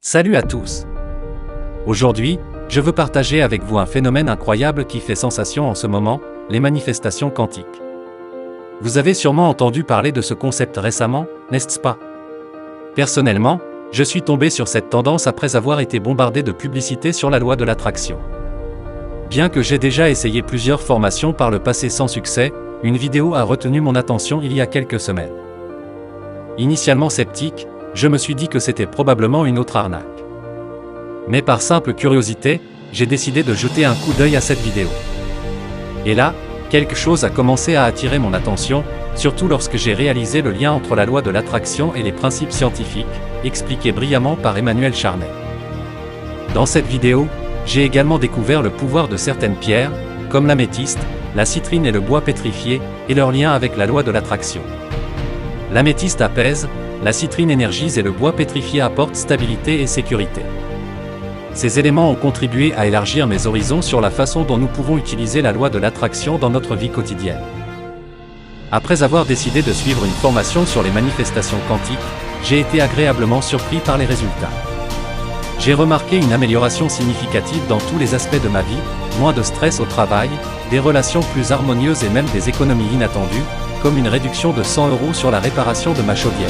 Salut à tous. Aujourd'hui, je veux partager avec vous un phénomène incroyable qui fait sensation en ce moment, les manifestations quantiques. Vous avez sûrement entendu parler de ce concept récemment, n'est-ce pas? Personnellement, je suis tombé sur cette tendance après avoir été bombardé de publicités sur la loi de l'attraction. Bien que j'ai déjà essayé plusieurs formations par le passé sans succès, une vidéo a retenu mon attention il y a quelques semaines. Initialement sceptique, je me suis dit que c'était probablement une autre arnaque. Mais par simple curiosité, j'ai décidé de jeter un coup d'œil à cette vidéo. Et là, quelque chose a commencé à attirer mon attention, surtout lorsque j'ai réalisé le lien entre la loi de l'attraction et les principes scientifiques, expliqués brillamment par Emmanuel Charnet. Dans cette vidéo, j'ai également découvert le pouvoir de certaines pierres, comme l'améthyste, la citrine et le bois pétrifié, et leur lien avec la loi de l'attraction. L'améthyste apaise, la citrine énergise et le bois pétrifié apporte stabilité et sécurité. Ces éléments ont contribué à élargir mes horizons sur la façon dont nous pouvons utiliser la loi de l'attraction dans notre vie quotidienne. Après avoir décidé de suivre une formation sur les manifestations quantiques, j'ai été agréablement surpris par les résultats. J'ai remarqué une amélioration significative dans tous les aspects de ma vie, moins de stress au travail, des relations plus harmonieuses et même des économies inattendues, comme une réduction de 100 € sur la réparation de ma chaudière.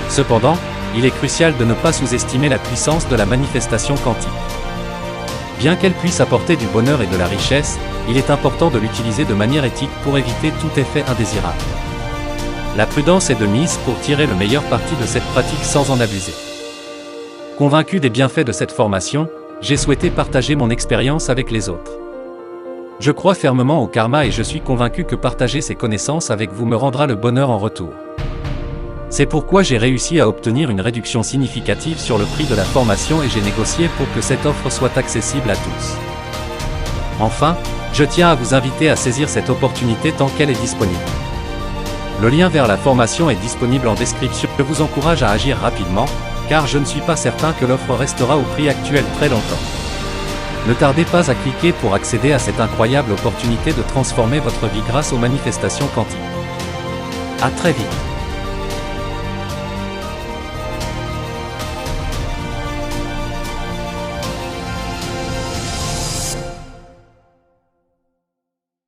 Cependant, il est crucial de ne pas sous-estimer la puissance de la manifestation quantique. Bien qu'elle puisse apporter du bonheur et de la richesse, il est important de l'utiliser de manière éthique pour éviter tout effet indésirable. La prudence est de mise pour tirer le meilleur parti de cette pratique sans en abuser. Convaincu des bienfaits de cette formation, j'ai souhaité partager mon expérience avec les autres. Je crois fermement au karma et je suis convaincu que partager ces connaissances avec vous me rendra le bonheur en retour. C'est pourquoi j'ai réussi à obtenir une réduction significative sur le prix de la formation et j'ai négocié pour que cette offre soit accessible à tous. Enfin, je tiens à vous inviter à saisir cette opportunité tant qu'elle est disponible. Le lien vers la formation est disponible en description. Je vous encourage à agir rapidement, car je ne suis pas certain que l'offre restera au prix actuel très longtemps. Ne tardez pas à cliquer pour accéder à cette incroyable opportunité de transformer votre vie grâce aux manifestations quantiques. À très vite.